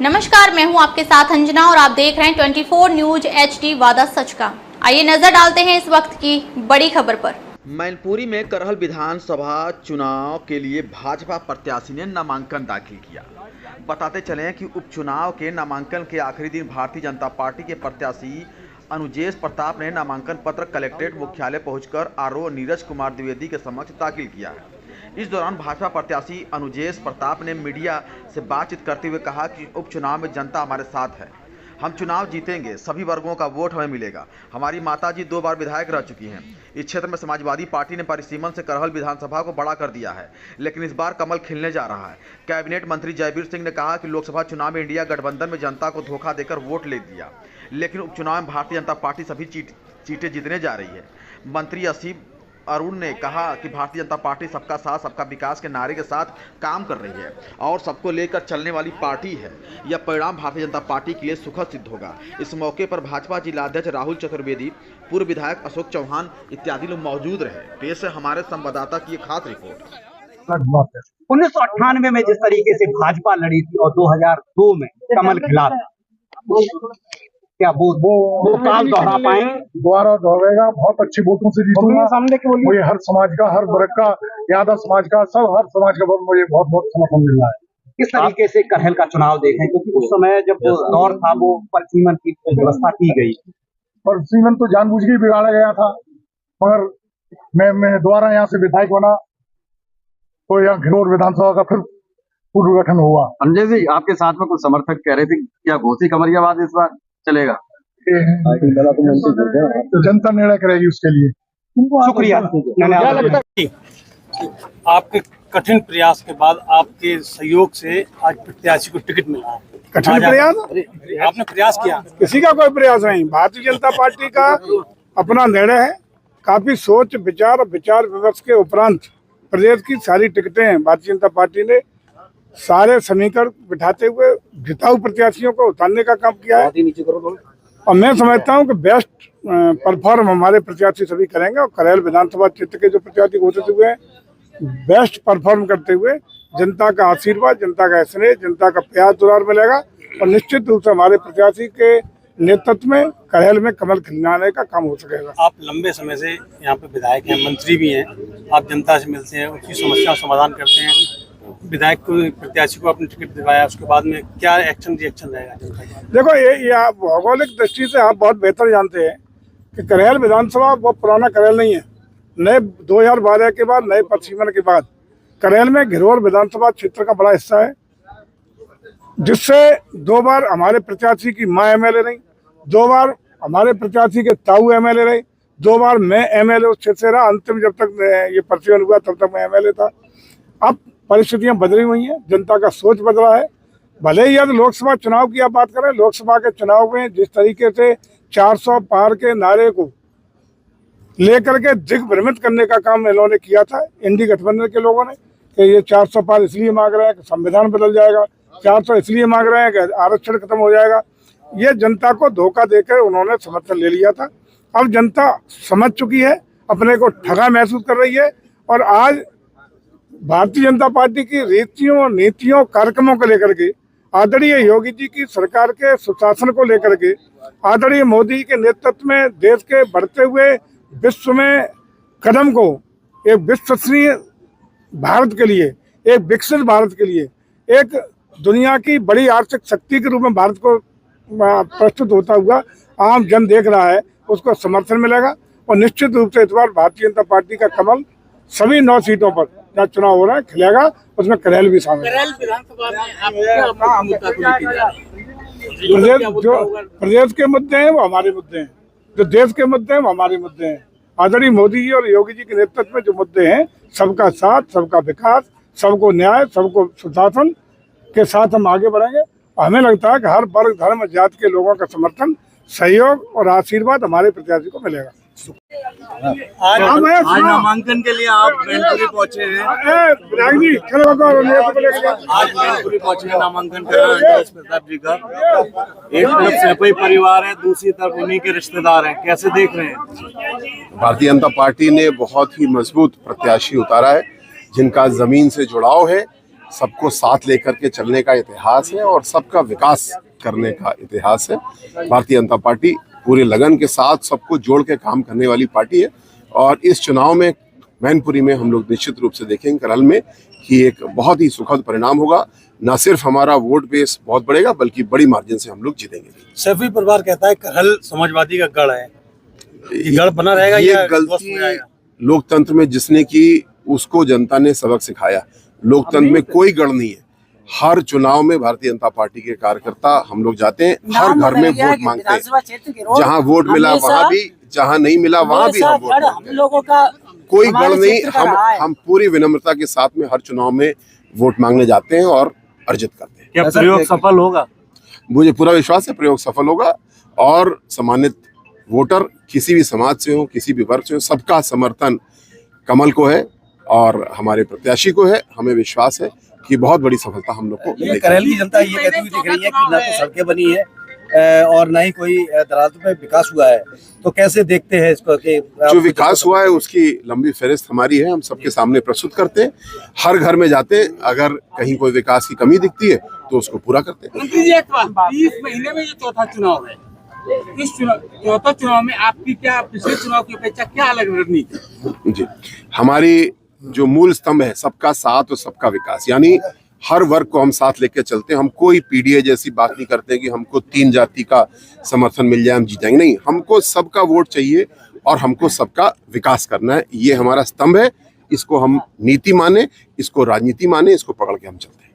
नमस्कार, मैं हूं आपके साथ अंजना और आप देख रहे हैं 24 न्यूज HD वादा सच का। आइए नजर डालते हैं इस वक्त की बड़ी खबर पर। मैनपुरी में करहल विधानसभा चुनाव के लिए भाजपा प्रत्याशी ने नामांकन दाखिल किया। बताते चले कि उपचुनाव के नामांकन के आखिरी दिन भारतीय जनता पार्टी के प्रत्याशी अनुजेश प्रताप ने नामांकन पत्र कलेक्ट्रेट मुख्यालय पहुंचकर आरओ नीरज कुमार द्विवेदी के समक्ष दाखिल किया है। इस दौरान भाजपा प्रत्याशी अनुजेश प्रताप ने मीडिया से बातचीत करते हुए कहा कि उपचुनाव में जनता हमारे साथ है, हम चुनाव जीतेंगे, सभी वर्गों का वोट हमें मिलेगा। हमारी माताजी 2 बार विधायक रह चुकी हैं। इस क्षेत्र में समाजवादी पार्टी ने परिसीमन से करहल विधानसभा को बड़ा कर दिया है, लेकिन इस बार कमल खिलने जा रहा है। कैबिनेट मंत्री जयवीर सिंह ने कहा कि लोकसभा चुनाव में इंडिया गठबंधन में जनता को धोखा देकर वोट ले दिया, लेकिन उपचुनाव में भारतीय जनता पार्टी सभी सीटें जीतने जा रही है। मंत्री असीम अरुण ने कहा कि भारतीय जनता पार्टी सबका साथ सबका विकास के नारे के साथ काम कर रही है और सबको लेकर चलने वाली पार्टी है। यह परिणाम भारतीय जनता पार्टी के लिए सुखद सिद्ध होगा। इस मौके पर भाजपा जिलाध्यक्ष राहुल चतुर्वेदी, पूर्व विधायक अशोक चौहान इत्यादि लोग मौजूद रहे। पेश है हमारे संवाददाता की एक खास रिपोर्ट। 1998 में जिस तरीके से भाजपा लड़ी थी और 2002 में कमल खिला था, क्या वो काल दोहरा पाए? दोबारा दोहराएगा। बहुत अच्छी वोटों से जीतूंगा। मुझे हर समाज का, हर वर्ग का, यादव समाज का, हर समाज का मुझे बहुत बहुत समर्थन मिल रहा है। किस तरीके से करहल का चुनाव देखें, क्योंकि उस समय जब दौर था वो परिसीमन की व्यवस्था की गई, परिसीमन तो जानबूझ के बिगाड़ा गया था, मगर मैं दोबारा यहाँ से विधायक बना तो यहाँ घिनौर विधानसभा का फिर पुनर्गठन हुआ। संजय जी, आपके साथ में कुछ समर्थक कह रहे थे क्या घोसी कमरियाबाद इस बार चलेगा? तो जनता निर्णय करेगी उसके लिए। शुक्रिया। आपके कठिन प्रयास के बाद आपके सहयोग से आज प्रत्याशी को टिकट मिला। कठिन प्रयास? आपने प्रयास किया? किसी का कोई प्रयास नहीं। भारतीय जनता पार्टी का अपना निर्णय है। काफी सोच विचार और विचार विमर्श के उपरांत प्रदेश की सारी टिकटें भारतीय जनता पार्टी ने सारे समीकरण बिठाते हुए जिताऊ प्रत्याशियों को उतारने का काम किया है और मैं समझता हूं कि बेस्ट परफॉर्म हमारे प्रत्याशी सभी करेंगे और करहल विधानसभा क्षेत्र के जो प्रत्याशी घोषित हुए हैं, बेस्ट परफॉर्म करते हुए जनता का आशीर्वाद, जनता का स्नेह, जनता का प्यार दुलार मिलेगा और निश्चित रूप से हमारे प्रत्याशी के नेतृत्व में करहल में कमल खिलाने का काम हो सकेगा। आप लंबे समय से यहाँ पे विधायक हैं, मंत्री भी हैं, आप जनता से मिलते हैं, उसकी समस्या समाधान करते हैं। विधायक को, प्रत्याशी को अपनी टिकट दिलवाया, उसके बाद में क्या रिएक्शन रहेगा? देखो, ये आप भौगोलिक दृष्टि से आप बहुत बेहतर जानते हैं कि करहल विधानसभा वो पुराना करहल नहीं है। नए 2012 के बाद, नए परिसीमन के बाद करहल में घिनौर विधानसभा क्षेत्र का बड़ा हिस्सा है, जिससे 2 बार हमारे प्रत्याशी की माँ MLA रही, 2 बार हमारे प्रत्याशी के ताऊ MLA रहे, 2 बार मैं MLA उस क्षेत्र से रहा। अंतिम जब तक ये परिसीमन हुआ तब तक मैं MLA था। अब परिस्थितियां बदली हुई हैं, जनता का सोच बदला है। भले ही यदि लोकसभा चुनाव की आप बात करें, लोकसभा के चुनाव में जिस तरीके से 400 पार के नारे को लेकर के दिग्भ्रमित करने का काम इन्होंने किया था इंडी गठबंधन के लोगों ने कि ये 400 पार इसलिए मांग रहे हैं कि संविधान बदल जाएगा, 400 इसलिए मांग रहे हैं कि आरक्षण खत्म हो जाएगा। ये जनता को धोखा देकर उन्होंने समर्थन ले लिया था। अब जनता समझ चुकी है, अपने को ठगा महसूस कर रही है और आज भारतीय जनता पार्टी की रीतियों, नीतियों, कार्यक्रमों को लेकर के, आदरणीय योगी जी की सरकार के सुशासन को लेकर के, आदरणीय मोदी के नेतृत्व में देश के बढ़ते हुए विश्व में कदम को एक विश्वसनीय भारत के लिए, एक विकसित भारत के लिए, एक दुनिया की बड़ी आर्थिक शक्ति के रूप में भारत को प्रस्तुत होता हुआ आम जन देख रहा है, उसको समर्थन मिलेगा और निश्चित रूप से इस बार भारतीय जनता पार्टी का कमल सभी 9 सीटों पर जहाँ चुनाव हो रहा है खिलेगा, उसमें करहल भी शामिल है। प्रदेश के मुद्दे हैं वो हमारे मुद्दे हैं, जो देश के मुद्दे हैं वो हमारे मुद्दे हैं। आदरणीय मोदी जी और योगी जी के नेतृत्व में जो मुद्दे हैं, सबका साथ, सबका विकास, सबको न्याय, सबको सुशासन के साथ हम आगे बढ़ेंगे। हमें लगता है कि हर वर्ग, धर्म, जाति के लोगों का समर्थन, सहयोग और आशीर्वाद हमारे प्रत्याशी को मिलेगा। आज नामांकन के लिए आप मैनपुरी पहुंचे हैं। आज मैनपुरी पहुंचे हैं नामांकन करना अनुजेश प्रताप जी का। एक तरफ सेपई परिवार है, दूसरी तरफ उन्हीं के रिश्तेदार हैं, कैसे देख रहे हैं? भारतीय जनता पार्टी ने बहुत ही मजबूत प्रत्याशी उतारा है, जिनका जमीन से जुड़ाव है सबको साथ लेकर के चलने का इतिहास है और सबका विकास करने का इतिहास है। भारतीय जनता पार्टी पूरे लगन के साथ सबको जोड़ के काम करने वाली पार्टी है और इस चुनाव में मैनपुरी में हम लोग निश्चित रूप से देखेंगे करहल में कि एक बहुत ही सुखद परिणाम होगा। न सिर्फ हमारा वोट बेस बहुत बढ़ेगा बल्कि बड़ी मार्जिन से हम लोग जीतेंगे। सैफी परिवार कहता है करहल समाजवादी का गढ़ है, ये गढ़ बना रहेगा ये या गलती लोकतंत्र में जिसने की उसको जनता ने सबक सिखाया। लोकतंत्र में कोई गढ़ नहीं है। हर चुनाव में भारतीय जनता पार्टी के कार्यकर्ता हम लोग जाते हैं, हर घर में वोट मांगते हैं। जहां वोट मिला वहां भी, जहां नहीं मिला वहां भी हम वोट मांगते हैं। लोगों का कोई गढ़ नहीं। हम पूरी विनम्रता के साथ में हर चुनाव में वोट मांगने जाते हैं और अर्जित करते हैं। क्या प्रयोग सफल होगा? मुझे पूरा विश्वास है प्रयोग सफल होगा और सम्मानित वोटर किसी भी समाज से हो, किसी भी वर्ग से हो, सबका समर्थन कमल को है और हमारे प्रत्याशी को है। हमें विश्वास है कि बहुत बड़ी सफलता हम लोग को मिलेगी। करहल की जनता ये कहती हुई दिख रही है कि ना तो सड़कें बनी है और ना ही कोई दराजों में विकास हुआ है, तो कैसे देखते हैं इसको कि जो विकास हुआ है उसकी लंबी फहरिस्त हमारी है, हम सबके सामने प्रस्तुत करते हैं। हर घर में जाते हैं, अगर कहीं कोई विकास की कमी दिखती है तो उसको पूरा करते हैं। मंत्री जी, एक बात, 20 महीने में ये चौथा चुनाव है। इस चौथा चुनाव में आपकी क्या पिछले चुनाव की अपेक्षा क्या अलग रणनीति? जी, हमारी जो मूल स्तंभ है सबका साथ और सबका विकास, यानी हर वर्ग को हम साथ लेकर चलते हैं। हम कोई पीडीए जैसी बात नहीं करते कि हमको 3 जाति का समर्थन मिल जाए हम जीत जाएंगे। नहीं, हमको सबका वोट चाहिए और हमको सबका विकास करना है। ये हमारा स्तंभ है। इसको हम नीति माने, इसको राजनीति माने, इसको पकड़ के हम चलते हैं।